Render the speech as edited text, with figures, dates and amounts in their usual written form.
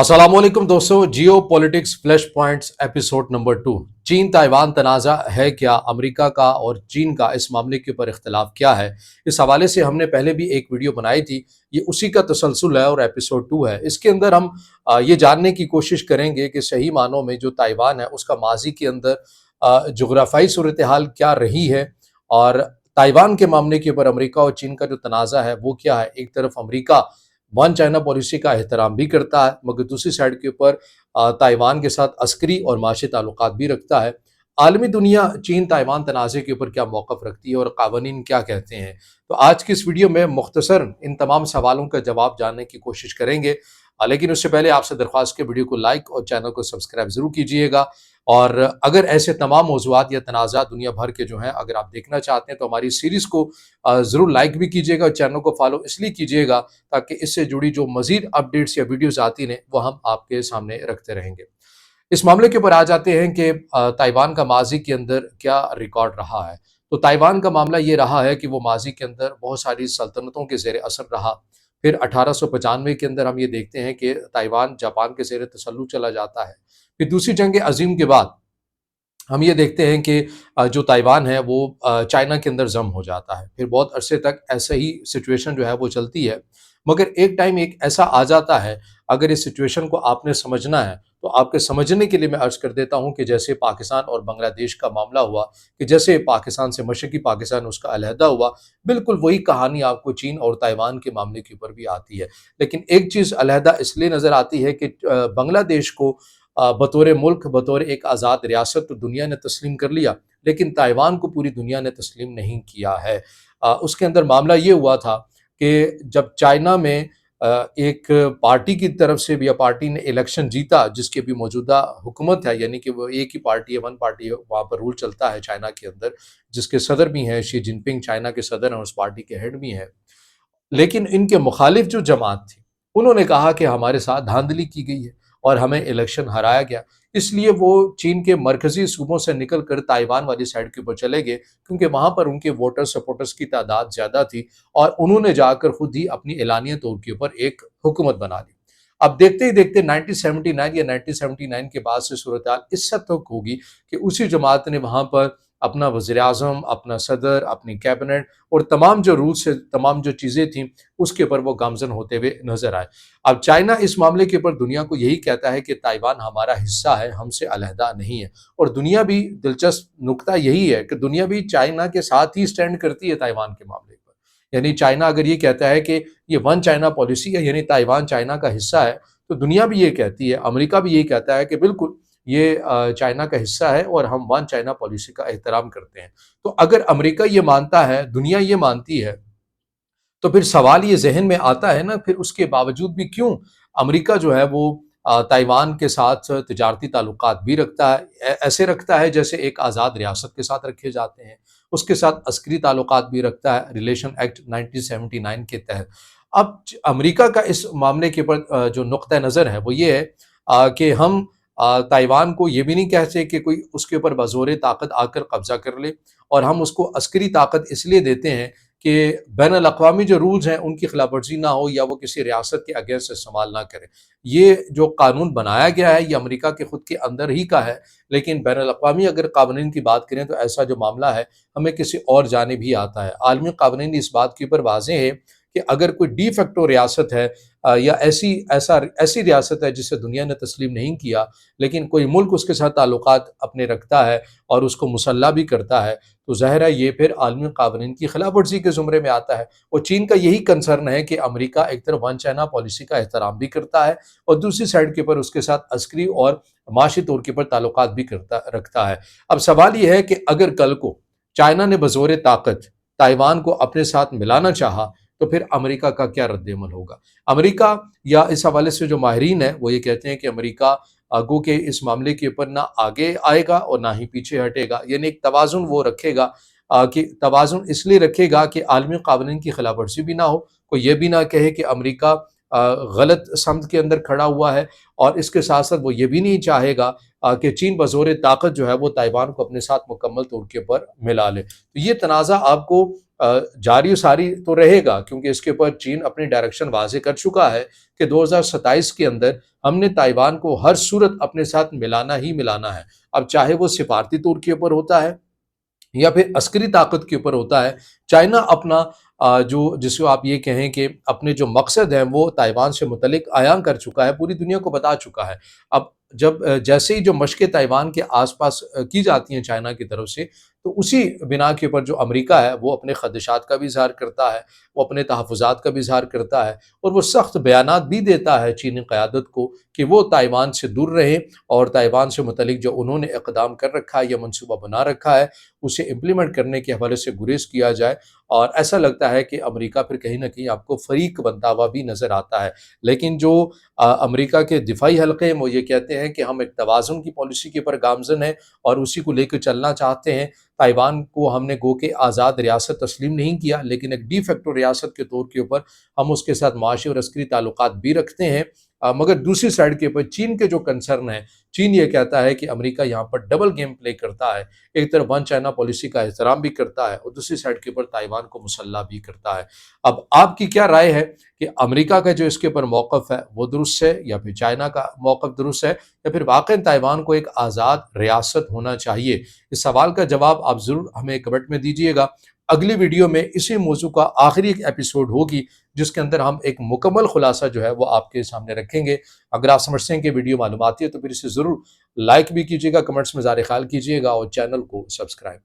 अस्सलाम वालेकुम दोस्तों, जियो politics flash points episode number 2। चीन ताइवान तनाज़ा है क्या? अमेरिका का और चीन का इस मामले के ऊपर इख्तलाफ क्या है? इस हवाले से हमने पहले भी एक वीडियो बनाई थी। ये उसी का तसलसल है और एपिसोड 2 है। इसके अंदर हम ये जानने की कोशिश करेंगे कि सही मानों में जो ताइवान है उसका माजी के अंदर जुग्राफाई सूरत हाल क्या रही है, और ताइवान के मामले के ऊपर अमेरिका और चीन का जो तनाज़ा है वो क्या है। एक तरफ अमेरिका वन चाइना पॉलिसी का एहतराम भी करता है, मगर दूसरी साइड के ऊपर ताइवान के साथ अस्करी और माशी ताल्लुकात भी रखता है। आलमी दुनिया चीन ताइवान तनाज़े के ऊपर क्या मौक़िफ़ रखती है और कावानीन क्या कहते हैं? तो आज की इस वीडियो में मुख्तसर इन तमाम सवालों का जवाब जानने की कोशिश करेंगे। लेकिन उससे पहले आपसे दरख्वास्त के वीडियो को लाइक और चैनल को सब्सक्राइब ज़रूर कीजिएगा। और अगर ऐसे तमाम मौज़ूआत या तनाज़ात दुनिया भर के जो हैं अगर आप देखना चाहते हैं तो हमारी सीरीज़ को ज़रूर लाइक भी कीजिएगा और चैनल को फॉलो इसलिए कीजिएगा ताकि इससे जुड़ी जो मज़ीद अपडेट्स या वीडियोज़ आती रहें वो हम आपके सामने रखते रहेंगे। इस मामले के ऊपर आ जाते हैं कि ताइवान का माज़ी के अंदर क्या रिकॉर्ड रहा है। तो ताइवान का मामला ये रहा है कि वो माज़ी के अंदर बहुत सारी सल्तनतों के ज़ेर असर रहा। फिर 1895 के अंदर हम ये देखते हैं कि ताइवान जापान के ज़ेर तसल्लुत चला जाता है। फिर दूसरी जंग अज़ीम के बाद हम ये देखते हैं कि जो ताइवान है वो चाइना के अंदर ज़म हो जाता है। फिर बहुत अरसे तक ऐसे ही सिचुएशन जो है वो चलती है। मगर एक टाइम एक ऐसा आ जाता है, अगर इस सिचुएशन को आपने समझना है, तो आपके समझने के लिए मैं अर्ज़ कर देता हूँ कि जैसे पाकिस्तान और बांग्लादेश का मामला हुआ, कि जैसे पाकिस्तान से मशरक़ी पाकिस्तान उसका अलहदा हुआ, बिल्कुल वही कहानी आपको चीन और ताइवान के मामले के ऊपर भी आती है। लेकिन एक चीज़ अलहदा इसलिए नज़र आती है कि बांग्लादेश को बतौर मुल्क, बतौर एक आज़ाद रियासत तो दुनिया ने तस्लीम कर लिया, लेकिन ताइवान को पूरी दुनिया ने तस्लीम नहीं किया है। उसके अंदर मामला ये हुआ था कि जब चाइना में एक पार्टी की तरफ से भी, या पार्टी ने इलेक्शन जीता जिसकी भी मौजूदा हुकूमत है, यानी कि वो एक ही पार्टी है, वन पार्टी है, वहाँ पर रूल चलता है चाइना के अंदर, जिसके सदर भी हैं शी जिनपिंग, चाइना के सदर हैं, उस पार्टी के हेड भी हैं। लेकिन इनके मुखालिफ जो जमात थी, उन्होंने कहा कि हमारे साथ धांधली की गई है और हमें इलेक्शन हराया गया। इसलिए वो चीन के मरकज़ी सूबों से निकल कर ताइवान वाली साइड के ऊपर चले गए, क्योंकि वहाँ पर उनके वोटर सपोर्टर्स की तादाद ज़्यादा थी और उन्होंने जाकर खुद ही अपनी एलानिया तौर के ऊपर एक हुकूमत बना ली। अब देखते ही देखते 1979 या 1979 के बाद से सूरत-हाल इस हद तक होगी कि उसी जमात ने वहाँ पर अपना वज़ीर-ए-आज़म, अपना सदर, अपनी कैबिनेट और तमाम जो रूल्स है, तमाम जो चीज़ें थीं, उसके ऊपर वो गामज़न होते हुए नज़र आए। अब चाइना इस मामले के ऊपर दुनिया को यही कहता है कि ताइवान हमारा हिस्सा है, हमसे अलहदा नहीं है। और दुनिया भी, दिलचस्प नुकता यही है कि दुनिया भी चाइना के साथ ही स्टैंड करती है ताइवान के मामले पर। यानी चाइना अगर ये कहता है कि ये वन चाइना पॉलिसी है, यानी ताइवान चाइना का हिस्सा है, तो दुनिया भी ये कहती है, अमेरिका भी यही कहता है कि बिल्कुल ये चाइना का हिस्सा है और हम वन चाइना पॉलिसी का एहतराम करते हैं। तो अगर अमेरिका ये मानता है, दुनिया ये मानती है, तो फिर सवाल ये ज़हन में आता है ना, फिर उसके बावजूद भी क्यों अमेरिका जो है वो ताइवान के साथ तिजारती ताल्लुकात भी रखता है, ऐसे रखता है जैसे एक आज़ाद रियासत के साथ रखे जाते हैं। उसके साथ अस्करी ताल्लुकात भी रखता है रिलेशन एक्ट 1979 के तहत। अब अमेरिका का इस मामले के ऊपर जो नुक्ता नज़र है वो ये है कि हम ताइवान को ये भी नहीं कहते कि कोई उसके ऊपर बज़ोर ताकत आकर कब्ज़ा कर ले, और हम उसको अस्करी ताकत इसलिए देते हैं कि बैनुल अक़वामी जो रूल्स हैं उनकी खिलाफ वर्जी ना हो, या वो किसी रियासत के अगेंस्ट इस्तेमाल ना करें। ये जो कानून बनाया गया है ये अमेरिका के खुद के अंदर ही का है, लेकिन बैनुल अक़वामी अगर कानून की बात करें तो ऐसा जो मामला है हमें किसी और जानिब ही आता है। आलमी कानून इस बात के ऊपर वाज़ेह है कि अगर कोई डी फैक्टो रियासत है, या ऐसी रियासत है जिसे दुनिया ने तस्लीम नहीं किया, लेकिन कोई मुल्क उसके साथ ताल्लुकात अपने रखता है और उसको मुसल्ला भी करता है, तो ज़ाहिर है ये फिर आलमी कानून की खिलाफ वर्जी के ज़ुमरे में आता है। और चीन का यही कंसर्न है कि अमेरिका एक तरफ वन चाइना पॉलिसी का एहतराम भी करता है और दूसरी साइड के ऊपर उसके साथ अस्करी और माशी तौर के ऊपर ताल्लुकात भी रखता है। अब सवाल ये है कि अगर कल को चाइना ने बज़ोर ताकत ताइवान को अपने साथ मिलाना चाहा, तो फिर अमेरिका का क्या रद्द-ए-अमल होगा? अमेरिका, या इस हवाले से जो माहिरीन हैं वो ये कहते हैं कि अमेरिका गो के इस मामले के ऊपर ना आगे आएगा और ना ही पीछे हटेगा, यानी एक तवाज़ुन वो रखेगा, कि तवाज़ुन इसलिए रखेगा कि आलमी कानून की खिलाफ वर्जी भी ना हो, कोई ये भी ना कहे कि अमेरिका غلط سمت کے اندر کھڑا ہوا ہے، اور اس کے ساتھ ساتھ وہ یہ بھی نہیں چاہے گا کہ چین بزور طاقت جو ہے وہ تائیوان کو اپنے ساتھ مکمل طور کے اوپر ملا لے۔ تو یہ تنازع آپ کو جاری و ساری تو رہے گا، کیونکہ اس کے اوپر چین اپنی ڈائریکشن واضح کر چکا ہے کہ 2027 کے اندر ہم نے تائیوان کو ہر صورت اپنے ساتھ ملانا ہی ملانا ہے۔ اب چاہے وہ سفارتی طور کے اوپر ہوتا ہے یا پھر عسکری طاقت کے اوپر ہوتا ہے، چائنا اپنا جو جس کو آپ یہ کہیں کہ اپنے جو مقصد ہیں وہ تائیوان سے متعلق عیاں کر چکا ہے، پوری دنیا کو بتا چکا ہے۔ اب جب جیسے ہی جو مشقیں تائیوان کے آس پاس کی جاتی ہیں چائنا کی طرف سے، تو اسی بنا کے اوپر جو امریکہ ہے وہ اپنے خدشات کا بھی اظہار کرتا ہے، وہ اپنے تحفظات کا بھی اظہار کرتا ہے، اور وہ سخت بیانات بھی دیتا ہے چینی قیادت کو کہ وہ تائیوان سے دور رہیں، اور تائیوان سے متعلق جو انہوں نے اقدام کر رکھا ہے یا منصوبہ بنا رکھا ہے اسے امپلیمنٹ کرنے کے حوالے سے گریز کیا جائے۔ اور ایسا لگتا ہے کہ امریکہ پھر کہیں نہ کہیں آپ کو فریق بنتا ہوا بھی نظر آتا ہے۔ لیکن جو امریکہ کے دفاعی حلقے ہیں وہ یہ کہتے ہیں کہ ہم ایک توازن کی پالیسی کے اوپر گامزن ہیں اور اسی کو لے کے چلنا چاہتے ہیں۔ تائیوان کو ہم نے گو کہ آزاد ریاست تسلیم نہیں کیا، لیکن ایک ڈی فیکٹو ریاست کے طور کے اوپر ہم اس کے ساتھ معاشی اور عسکری تعلقات بھی رکھتے ہیں۔ مگر دوسری سائڈ کے اوپر چین کے جو کنسرن ہے، چین یہ کہتا ہے کہ امریکہ یہاں پر ڈبل گیم پلے کرتا ہے، ایک طرف ون چائنا پالیسی کا احترام بھی کرتا ہے اور دوسری سائڈ کے اوپر تائیوان کو مسلح بھی کرتا ہے۔ اب آپ کی کیا رائے ہے کہ امریکہ کا جو اس کے اوپر موقف ہے وہ درست ہے، یا پھر چائنا کا موقف درست ہے، یا پھر واقعی تائیوان کو ایک آزاد ریاست ہونا چاہیے؟ اس سوال کا جواب آپ ضرور ہمیں کمنٹ میں دیجیے گا۔ اگلی ویڈیو میں اسی موضوع کا آخری ایک ایپیسوڈ ہوگی جس کے اندر ہم ایک مکمل خلاصہ جو ہے وہ آپ کے سامنے رکھیں گے۔ اگر آپ سمجھتے ہیں کہ ویڈیو معلوماتی ہے تو پھر اسے ضرور لائک بھی کیجیے گا، کمنٹس میں اظہار خیال کیجیے گا اور چینل کو سبسکرائب